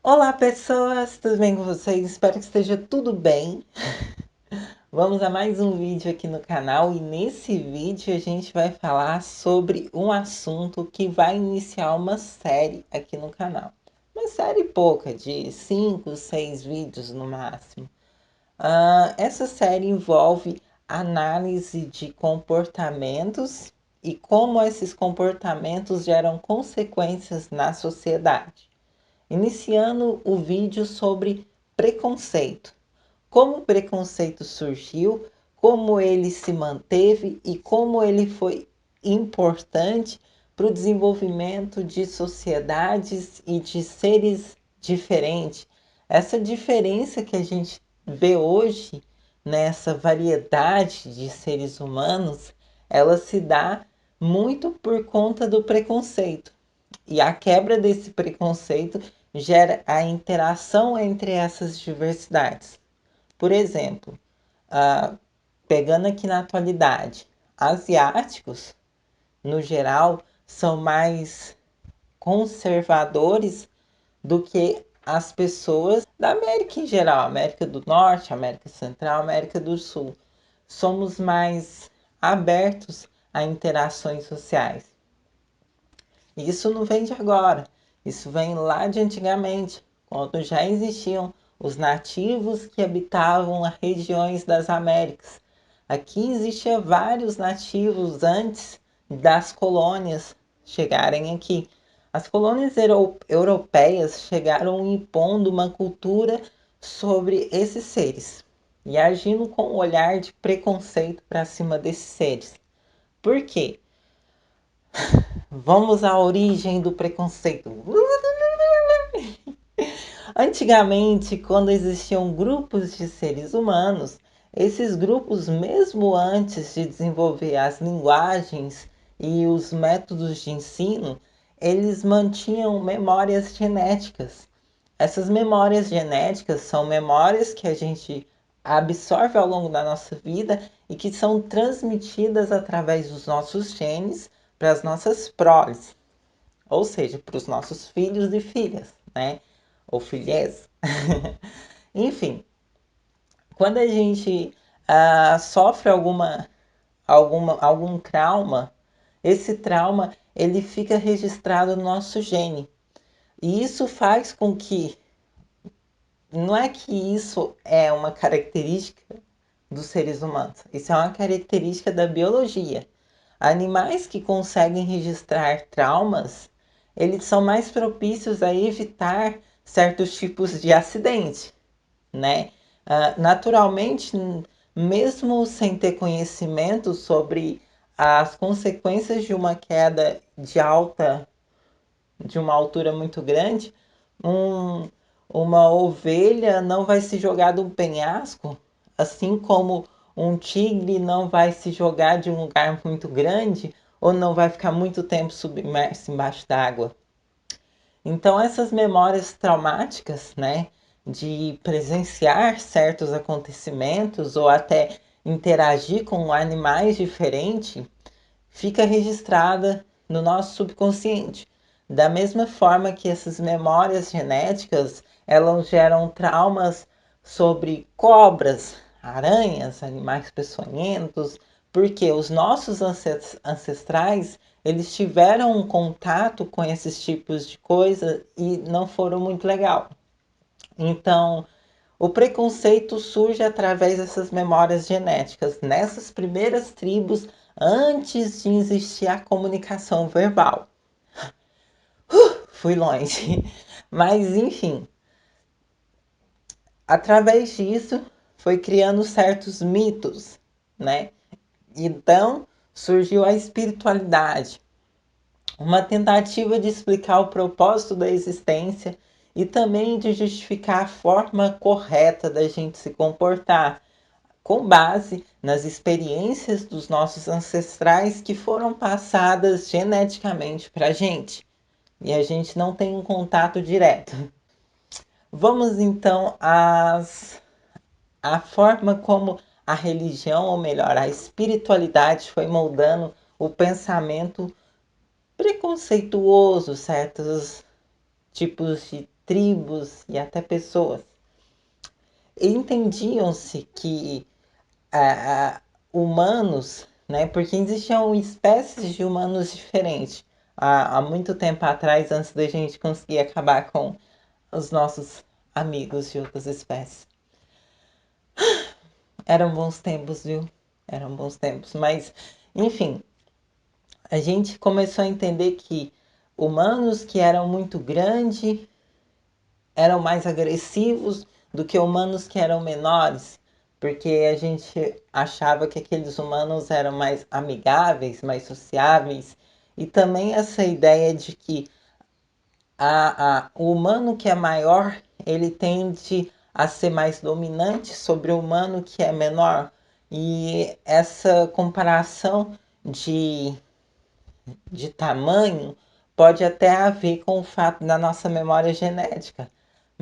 Olá, pessoas, tudo bem com vocês? Espero que esteja tudo bem. Vamos a mais um vídeo aqui no canal e nesse vídeo a gente vai falar sobre um assunto que vai iniciar uma série aqui no canal. Uma série pouca, de 5, 6 vídeos no máximo. Essa série envolve análise de comportamentos e como esses comportamentos geram consequências na sociedade. Iniciando o vídeo sobre preconceito. Como o preconceito surgiu, como ele se manteve e como ele foi importante para o desenvolvimento de sociedades e de seres diferentes. Essa diferença que a gente vê hoje nessa variedade de seres humanos, ela se dá muito por conta do preconceito. E a quebra desse preconceito gera a interação entre essas diversidades. Por exemplo, pegando aqui na atualidade, asiáticos, no geral, são mais conservadores do que as pessoas da América em geral, América do Norte, América Central, América do Sul. Somos mais abertos a interações sociais. Isso não vem de agora, isso vem lá de antigamente, quando já existiam os nativos que habitavam as regiões das Américas. Aqui existiam vários nativos antes das colônias chegarem aqui. As colônias europeias chegaram impondo uma cultura sobre esses seres e agindo com um olhar de preconceito para cima desses seres. Por quê? Vamos à origem do preconceito. Antigamente, quando existiam grupos de seres humanos, esses grupos, mesmo antes de desenvolver as linguagens e os métodos de ensino, eles mantinham memórias genéticas. Essas memórias genéticas são memórias que a gente absorve ao longo da nossa vida e que são transmitidas através dos nossos genes para as nossas proles, ou seja, para os nossos filhos e filhas, né? Ou filhas. Enfim, quando a gente sofre algum trauma, esse trauma ele fica registrado no nosso gene. E isso faz com que, não é que isso é uma característica dos seres humanos, isso é uma característica da biologia. Animais que conseguem registrar traumas, eles são mais propícios a evitar certos tipos de acidente, né? Naturalmente, mesmo sem ter conhecimento sobre as consequências de uma queda de uma altura muito grande, um, uma ovelha não vai se jogar de um penhasco, assim como um tigre não vai se jogar de um lugar muito grande ou não vai ficar muito tempo submerso embaixo d'água. Então, essas memórias traumáticas, né, de presenciar certos acontecimentos ou até interagir com animais diferentes, fica registrada no nosso subconsciente. Da mesma forma que essas memórias genéticas, elas geram traumas sobre cobras, aranhas, animais peçonhentos, porque os nossos ancestrais, eles tiveram um contato com esses tipos de coisa e não foram muito legal. Então, o preconceito surge através dessas memórias genéticas, nessas primeiras tribos, antes de existir a comunicação verbal. Fui longe. Mas, enfim, através disso, foi criando certos mitos, né? Então, surgiu a espiritualidade, uma tentativa de explicar o propósito da existência e também de justificar a forma correta da gente se comportar, com base nas experiências dos nossos ancestrais que foram passadas geneticamente para a gente. E a gente não tem um contato direto. Vamos então à forma como a religião, ou melhor, a espiritualidade foi moldando o pensamento preconceituoso, certos tipos de tribos e até pessoas. Entendiam-se que humanos, né, porque existiam espécies de humanos diferentes. Há muito tempo atrás, antes da gente conseguir acabar com os nossos amigos de outras espécies. Eram bons tempos, viu? Eram bons tempos. Mas, enfim, a gente começou a entender que humanos que eram muito grandes eram mais agressivos do que humanos que eram menores, porque a gente achava que aqueles humanos eram mais amigáveis, mais sociáveis, e também essa ideia de que o humano que é maior, ele tende a ser mais dominante sobre o humano que é menor. E essa comparação de tamanho pode até haver com o fato da nossa memória genética,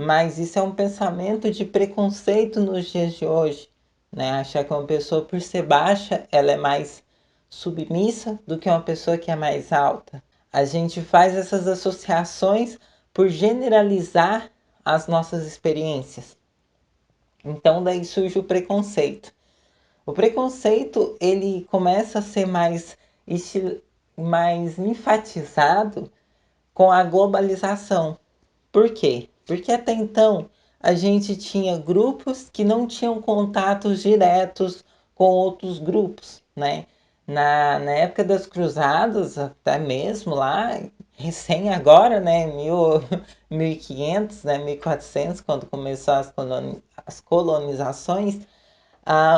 mas isso é um pensamento de preconceito nos dias de hoje, né? Achar que uma pessoa, por ser baixa, ela é mais submissa do que uma pessoa que é mais alta. A gente faz essas associações por generalizar as nossas experiências. Então daí surge o preconceito. O preconceito, ele começa a ser mais enfatizado com a globalização. Por quê? Porque até então a gente tinha grupos que não tinham contatos diretos com outros grupos, né? Na época das cruzadas, até mesmo lá, recém agora, né, 1500, né, 1400, quando começou as colonizações,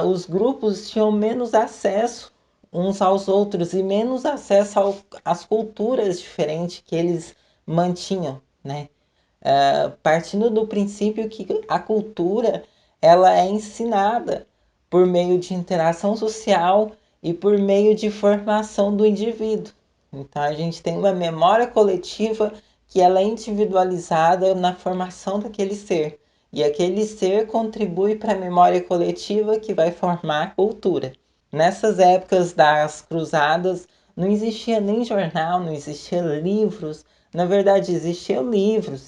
os grupos tinham menos acesso uns aos outros e menos acesso às culturas diferentes que eles mantinham, né? Partindo do princípio que a cultura ela é ensinada por meio de interação social e por meio de formação do indivíduo. Então a gente tem uma memória coletiva que ela é individualizada na formação daquele ser. E aquele ser contribui para a memória coletiva que vai formar a cultura. Nessas épocas das cruzadas, não existia nem jornal, não existia livros. Na verdade, existiam livros,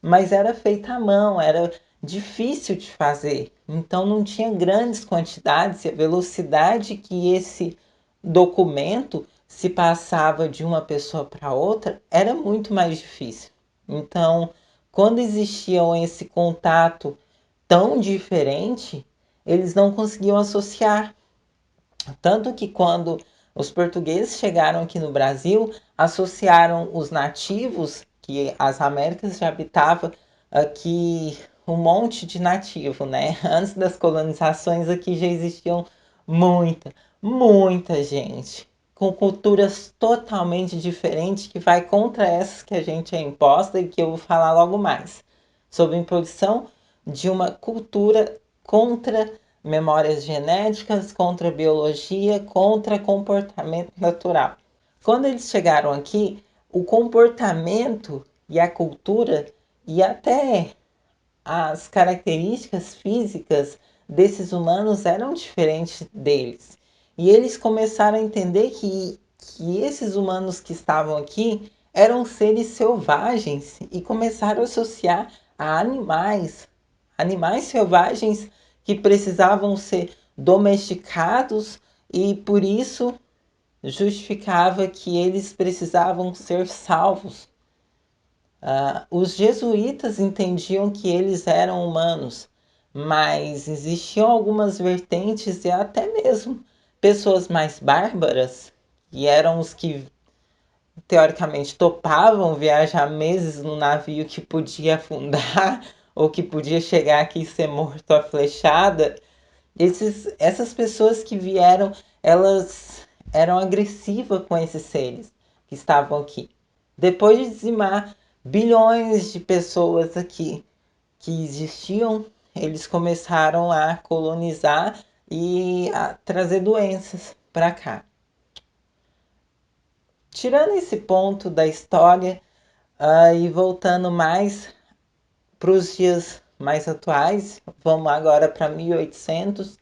mas era feita à mão, era difícil de fazer. Então, não tinha grandes quantidades e a velocidade que esse documento se passava de uma pessoa para outra era muito mais difícil. Então, quando existiam esse contato tão diferente, eles não conseguiam associar. Tanto que quando os portugueses chegaram aqui no Brasil, associaram os nativos, que as Américas já habitava aqui um monte de nativo, né? Antes das colonizações aqui já existiam muita gente com culturas totalmente diferentes que vai contra essas que a gente é imposta e que eu vou falar logo mais. Sobre a imposição de uma cultura contra memórias genéticas, contra biologia, contra comportamento natural. Quando eles chegaram aqui, o comportamento e a cultura e até as características físicas desses humanos eram diferentes deles. E eles começaram a entender que esses humanos que estavam aqui eram seres selvagens e começaram a associar a animais selvagens que precisavam ser domesticados e por isso justificava que eles precisavam ser salvos. Os jesuítas entendiam que eles eram humanos, mas existiam algumas vertentes e até mesmo pessoas mais bárbaras, que eram os que teoricamente topavam viajar meses num navio que podia afundar ou que podia chegar aqui e ser morto a flechada. Essas pessoas que vieram, elas eram agressivas com esses seres que estavam aqui. Depois de dizimar bilhões de pessoas aqui que existiam, eles começaram a colonizar e a trazer doenças para cá. Tirando esse ponto da história e voltando mais para os dias mais atuais, vamos agora para 1800,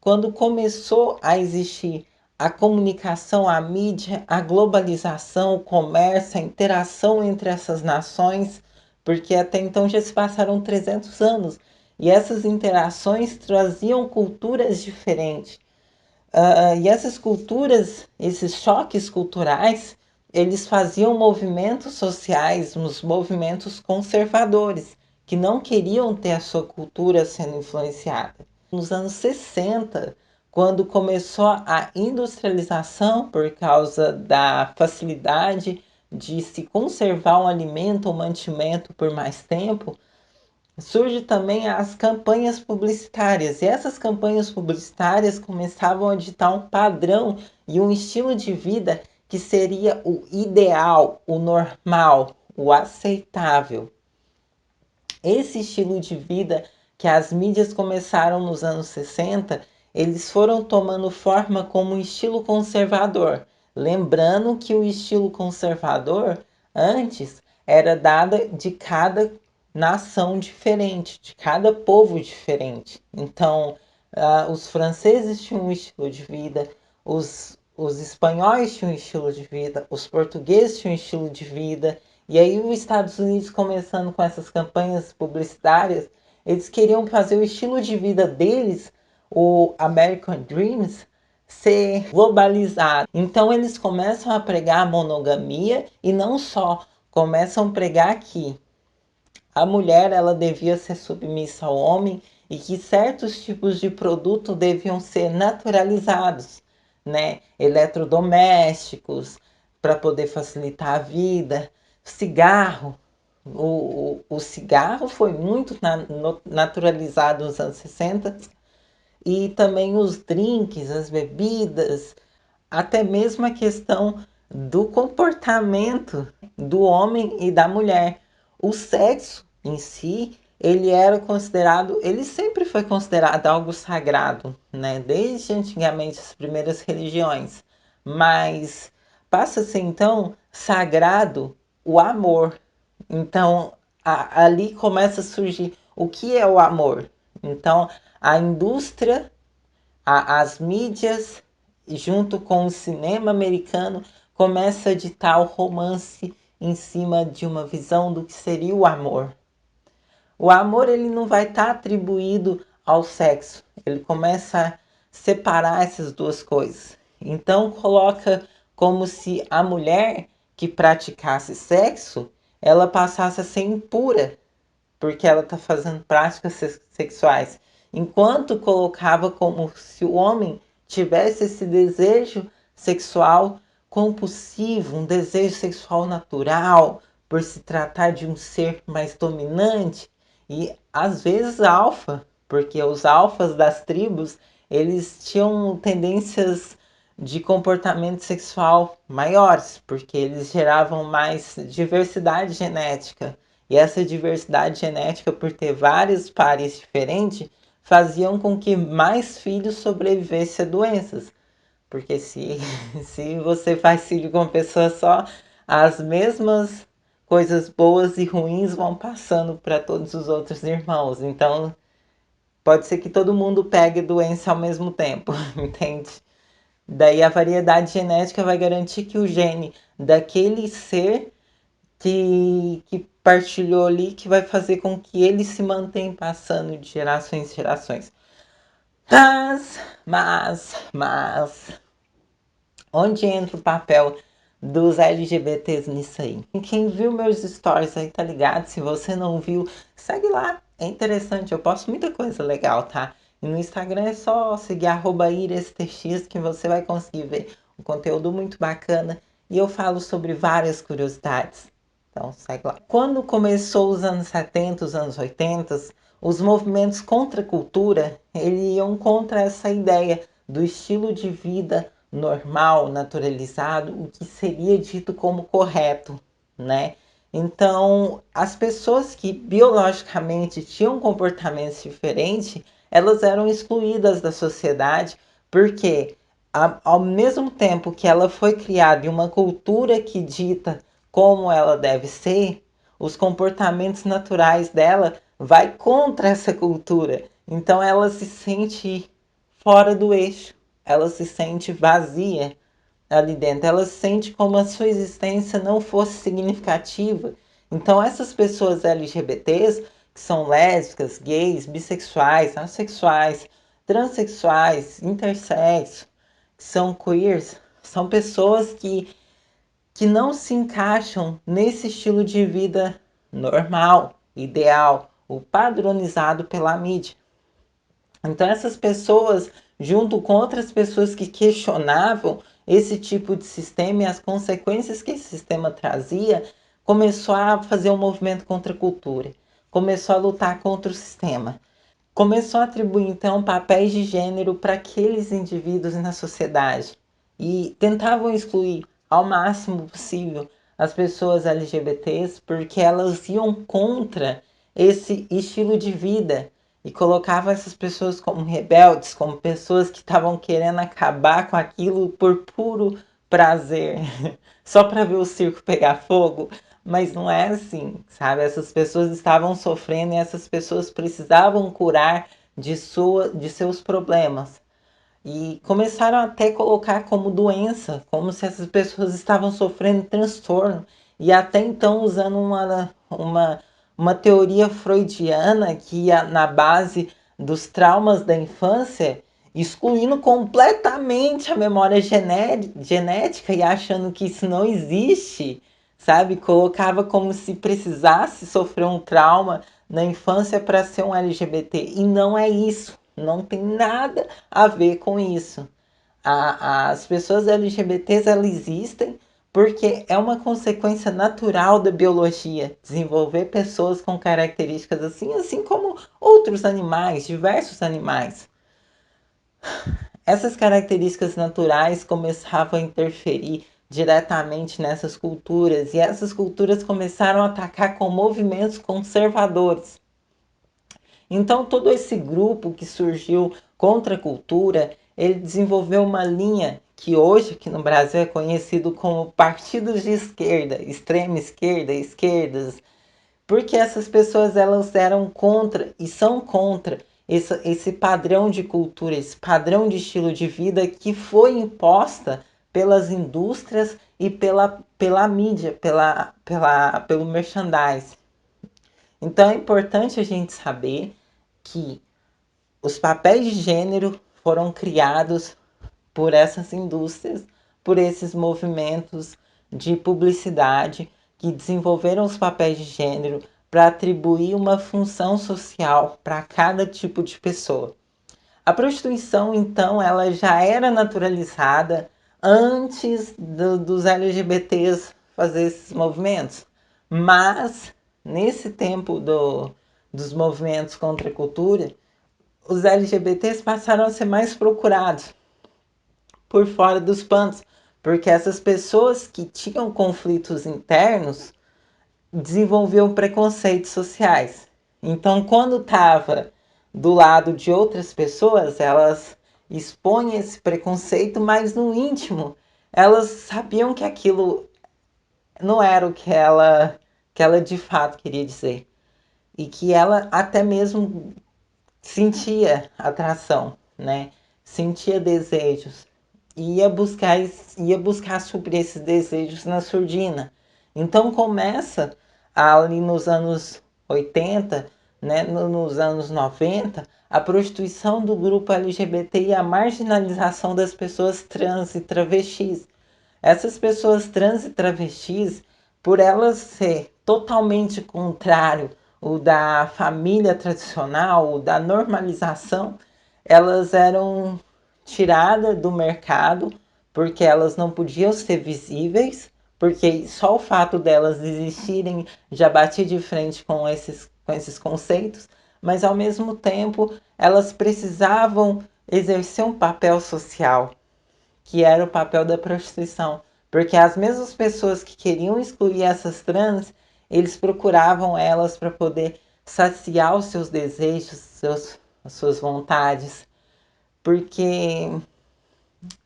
quando começou a existir a comunicação, a mídia, a globalização, o comércio, a interação entre essas nações, porque até então já se passaram 300 anos e essas interações traziam culturas diferentes. E essas culturas, esses choques culturais, eles faziam movimentos sociais, uns movimentos conservadores, que não queriam ter a sua cultura sendo influenciada. Nos anos 60, quando começou a industrialização por causa da facilidade de se conservar um alimento ou mantimento por mais tempo, surge também as campanhas publicitárias. E essas campanhas publicitárias começavam a ditar um padrão e um estilo de vida que seria o ideal, o normal, o aceitável. Esse estilo de vida que as mídias começaram nos anos 60, eles foram tomando forma como um estilo conservador. Lembrando que o estilo conservador antes era dada de cada nação diferente, de cada povo diferente. Então, os franceses tinham um estilo de vida, os espanhóis tinham um estilo de vida, os portugueses tinham um estilo de vida, e aí os Estados Unidos, começando com essas campanhas publicitárias, eles queriam fazer o estilo de vida deles, o American Dreams, ser globalizado. Então eles começam a pregar a monogamia e não só, começam a pregar que a mulher ela devia ser submissa ao homem e que certos tipos de produto deviam ser naturalizados, né? Eletrodomésticos para poder facilitar a vida, cigarro. O cigarro foi muito naturalizado nos anos 60 e também os drinks, as bebidas, até mesmo a questão do comportamento do homem e da mulher. O sexo em si, ele era considerado, ele sempre foi considerado algo sagrado, né? Desde antigamente as primeiras religiões. Mas passa-se então sagrado o amor. Então ali começa a surgir o que é o amor. Então a indústria, as mídias, junto com o cinema americano, começa a ditar o romance em cima de uma visão do que seria o amor. O amor ele não vai estar atribuído ao sexo, ele começa a separar essas duas coisas. Então coloca como se a mulher que praticasse sexo, ela passasse a ser impura, porque ela está fazendo práticas sexuais. Enquanto colocava como se o homem tivesse esse desejo sexual compulsivo, um desejo sexual natural, por se tratar de um ser mais dominante e às vezes alfa, porque os alfas das tribos, eles tinham tendências de comportamento sexual maiores, porque eles geravam mais diversidade genética. E essa diversidade genética, por ter vários pares diferentes, faziam com que mais filhos sobrevivessem a doenças. Porque se você faz filho com uma pessoa só, as mesmas coisas boas e ruins vão passando para todos os outros irmãos. Então, pode ser que todo mundo pegue doença ao mesmo tempo, entende? Daí a variedade genética vai garantir que o gene daquele ser que partilhou ali, que vai fazer com que ele se mantenha passando de gerações em gerações. Mas, onde entra o papel dos LGBTs nisso aí? Quem viu meus stories aí tá ligado, se você não viu, segue lá, é interessante, eu posto muita coisa legal, tá? E no Instagram é só seguir @irestx que você vai conseguir ver um conteúdo muito bacana e eu falo sobre várias curiosidades. Então segue lá. Quando começou os anos 70, os anos 80, os movimentos contra a cultura, eles iam contra essa ideia do estilo de vida normal, naturalizado, o que seria dito como correto, né? Então, as pessoas que biologicamente tinham comportamentos diferentes, elas eram excluídas da sociedade, porque ao mesmo tempo que ela foi criada em uma cultura que dita como ela deve ser, os comportamentos naturais dela vai contra essa cultura. Então ela se sente fora do eixo, ela se sente vazia ali dentro, ela se sente como a sua existência não fosse significativa. Então essas pessoas LGBTs, que são lésbicas, gays, bissexuais, assexuais, transexuais, intersexo, que são queers, são pessoas que não se encaixam nesse estilo de vida normal, ideal, o padronizado pela mídia. Então essas pessoas, junto com outras pessoas que questionavam esse tipo de sistema e as consequências que esse sistema trazia, começou a fazer um movimento contra a cultura, começou a lutar contra o sistema, começou a atribuir então papéis de gênero para aqueles indivíduos na sociedade e tentavam excluir ao máximo possível as pessoas LGBTs porque elas iam contra esse estilo de vida e colocavam essas pessoas como rebeldes, como pessoas que estavam querendo acabar com aquilo por puro prazer, só para ver o circo pegar fogo. Mas não é assim, sabe? Essas pessoas estavam sofrendo e essas pessoas precisavam curar de seus problemas. E começaram até a colocar como doença, como se essas pessoas estavam sofrendo transtorno. E até então usando uma teoria freudiana que ia na base dos traumas da infância, excluindo completamente a memória genética e achando que isso não existe, sabe? Colocava como se precisasse sofrer um trauma na infância para ser um LGBT. E não é isso. Não tem nada a ver com isso. As pessoas LGBTs elas existem porque é uma consequência natural da biologia desenvolver pessoas com características assim, assim como outros animais, diversos animais. Essas características naturais começavam a interferir diretamente nessas culturas e essas culturas começaram a atacar com movimentos conservadores. Então todo esse grupo que surgiu contra a cultura, ele desenvolveu uma linha que hoje aqui no Brasil é conhecido como partidos de esquerda, extrema esquerda, esquerdas, porque essas pessoas elas eram contra e são contra esse padrão de cultura, esse padrão de estilo de vida que foi imposta pelas indústrias e pela mídia, pelo merchandising. Então é importante a gente saber que os papéis de gênero foram criados por essas indústrias, por esses movimentos de publicidade que desenvolveram os papéis de gênero para atribuir uma função social para cada tipo de pessoa. A prostituição, então, ela já era naturalizada antes dos LGBTs fazer esses movimentos, mas nesse tempo dos movimentos contra a cultura, os LGBTs passaram a ser mais procurados por fora dos panos, porque essas pessoas que tinham conflitos internos desenvolviam preconceitos sociais. Então, quando estava do lado de outras pessoas, elas expõem esse preconceito, mas no íntimo, elas sabiam que aquilo não era o que ela de fato queria dizer. E que ela até mesmo sentia atração, né? Sentia desejos. E ia buscar suprir esses desejos na surdina. Então começa ali nos anos 80, né, nos anos 90, a prostituição do grupo LGBT e a marginalização das pessoas trans e travestis. Essas pessoas trans e travestis, por elas ser totalmente contrário o da família tradicional, o da normalização, elas eram tiradas do mercado porque elas não podiam ser visíveis, porque só o fato delas existirem já batia de frente com esses conceitos, mas ao mesmo tempo elas precisavam exercer um papel social que era o papel da prostituição. Porque as mesmas pessoas que queriam excluir essas trans, eles procuravam elas para poder saciar os seus desejos, as suas vontades. Porque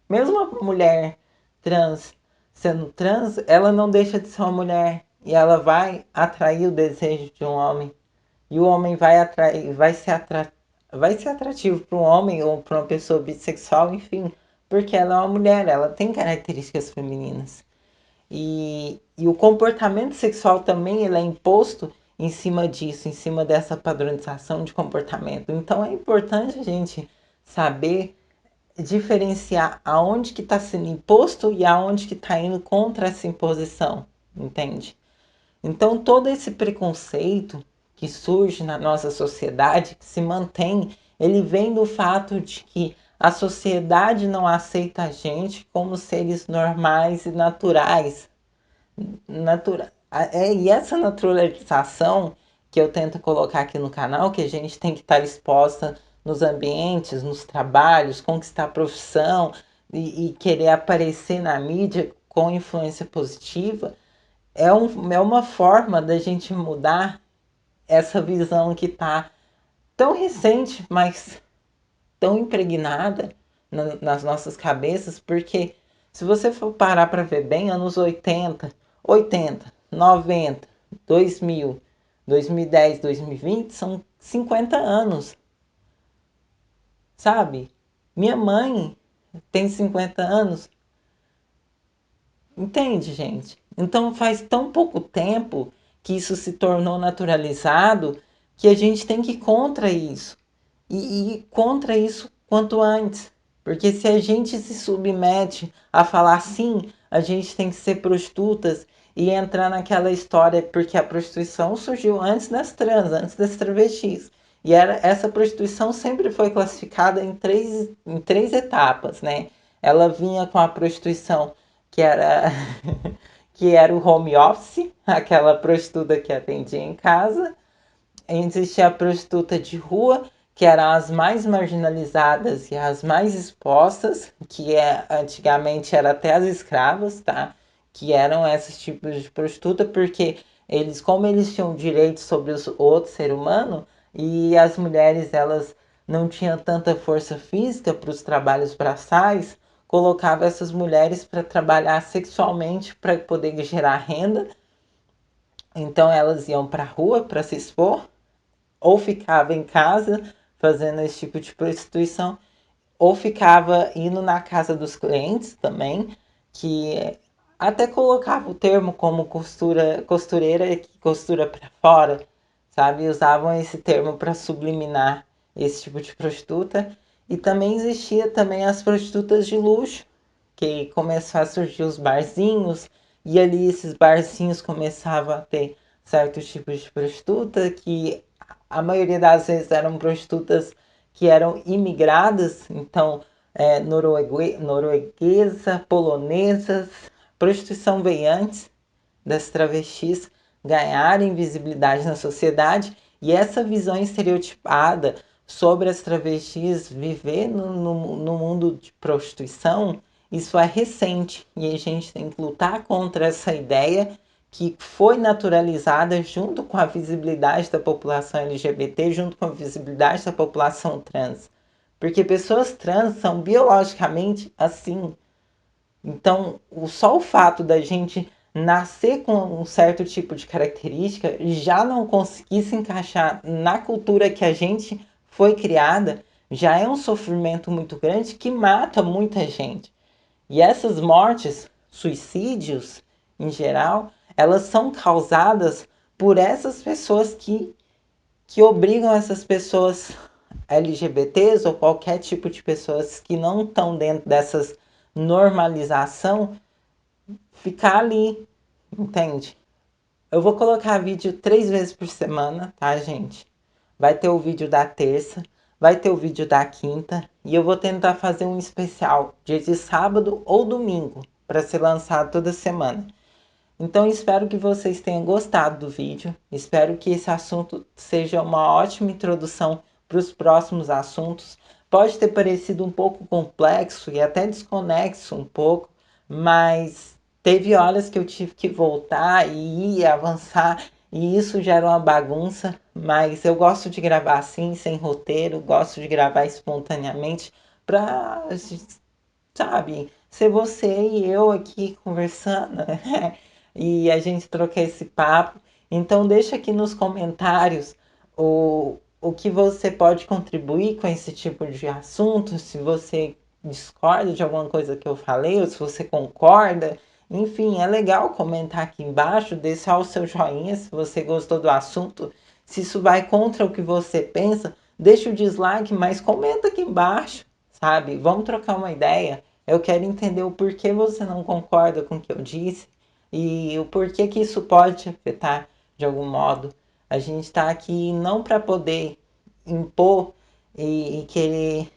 mesmo a mulher trans sendo trans, ela não deixa de ser uma mulher e ela vai atrair o desejo de um homem. E o homem vai atrair, vai ser atrativo para um homem ou para uma pessoa bissexual, enfim, porque ela é uma mulher, ela tem características femininas. E o comportamento sexual também ele é imposto em cima disso, em cima dessa padronização de comportamento. Então é importante a gente saber diferenciar aonde que está sendo imposto e aonde que está indo contra essa imposição, entende? Então todo esse preconceito que surge na nossa sociedade, que se mantém, ele vem do fato de que a sociedade não aceita a gente como seres normais e naturais. E essa naturalização que eu tento colocar aqui no canal, que a gente tem que estar exposta nos ambientes, nos trabalhos, conquistar a profissão e querer aparecer na mídia com influência positiva, é uma forma da gente mudar essa visão que está tão recente, mas tão impregnada nas nossas cabeças, porque se você for parar para ver bem, anos 80, 90, 2000, 2010, 2020 são 50 anos, sabe? Minha mãe tem 50 anos, entende, gente? Então faz tão pouco tempo que isso se tornou naturalizado que a gente tem que ir contra isso. E contra isso quanto antes. Porque se a gente se submete a falar sim, a gente tem que ser prostitutas e entrar naquela história, porque a prostituição surgiu antes das trans, antes das travestis. E essa prostituição sempre foi classificada em três etapas, né? Ela vinha com a prostituição que era, que era o home office, aquela prostituta que atendia em casa. Existia a prostituta de rua, que eram as mais marginalizadas e as mais expostas, antigamente era até as escravas, tá? Que eram esses tipos de prostituta, porque como eles tinham direitos sobre o outro ser humano, e as mulheres, elas não tinham tanta força física para os trabalhos braçais, colocava essas mulheres para trabalhar sexualmente para poder gerar renda. Então elas iam para a rua para se expor, ou ficava em casa fazendo esse tipo de prostituição, ou ficava indo na casa dos clientes também, que até colocava o termo como costureira que costura para fora, sabe? Usavam esse termo para subliminar esse tipo de prostituta. E também existia também as prostitutas de luxo, que começaram a surgir os barzinhos, e ali esses barzinhos começavam a ter certos tipos de prostituta, que a maioria das vezes eram prostitutas que eram imigradas, então norueguesa, polonesas, prostituição veio antes das travestis ganharem visibilidade na sociedade, e essa visão estereotipada sobre as travestis viver no mundo de prostituição, isso é recente e a gente tem que lutar contra essa ideia que foi naturalizada junto com a visibilidade da população LGBT, junto com a visibilidade da população trans. Porque pessoas trans são biologicamente assim. Então, só o fato da gente nascer com um certo tipo de característica já não conseguir se encaixar na cultura que a gente foi criada já é um sofrimento muito grande que mata muita gente. E essas mortes, suicídios em geral, elas são causadas por essas pessoas que obrigam essas pessoas LGBTs ou qualquer tipo de pessoas que não estão dentro dessas normalização ficar ali, entende? Eu vou colocar vídeo 3 vezes por semana, tá, gente? Vai ter o vídeo da terça, vai ter o vídeo da quinta e eu vou tentar fazer um especial dia de sábado ou domingo para ser lançado toda semana. Então espero que vocês tenham gostado do vídeo. Espero que esse assunto seja uma ótima introdução para os próximos assuntos. Pode ter parecido um pouco complexo e até desconexo um pouco, mas teve horas que eu tive que voltar e ir avançar e isso gera uma bagunça, mas eu gosto de gravar assim, sem roteiro, gosto de gravar espontaneamente para, sabe, ser você e eu aqui conversando, né? E a gente trocar esse papo. Então deixa aqui nos comentários o que você pode contribuir com esse tipo de assunto, se você discorda de alguma coisa que eu falei, ou se você concorda. Enfim, é legal comentar aqui embaixo, deixar o seu joinha se você gostou do assunto. Se isso vai contra o que você pensa, deixa o dislike, mas comenta aqui embaixo, sabe? Vamos trocar uma ideia. Eu quero entender o porquê você não concorda com o que eu disse e o porquê que isso pode te afetar de algum modo. A gente está aqui não para poder impor e querer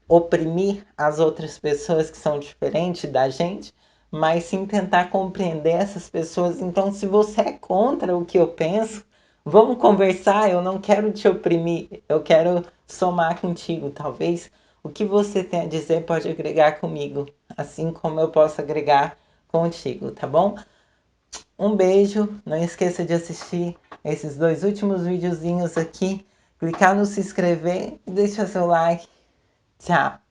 oprimir as outras pessoas que são diferentes da gente, mas sim tentar compreender essas pessoas. Então, se você é contra o que eu penso, vamos conversar. Eu não quero te oprimir, eu quero somar contigo. Talvez o que você tem a dizer pode agregar comigo, assim como eu posso agregar contigo, tá bom? Um beijo, não esqueça de assistir esses dois últimos videozinhos aqui, clicar no se inscrever e deixar seu like. Tchau!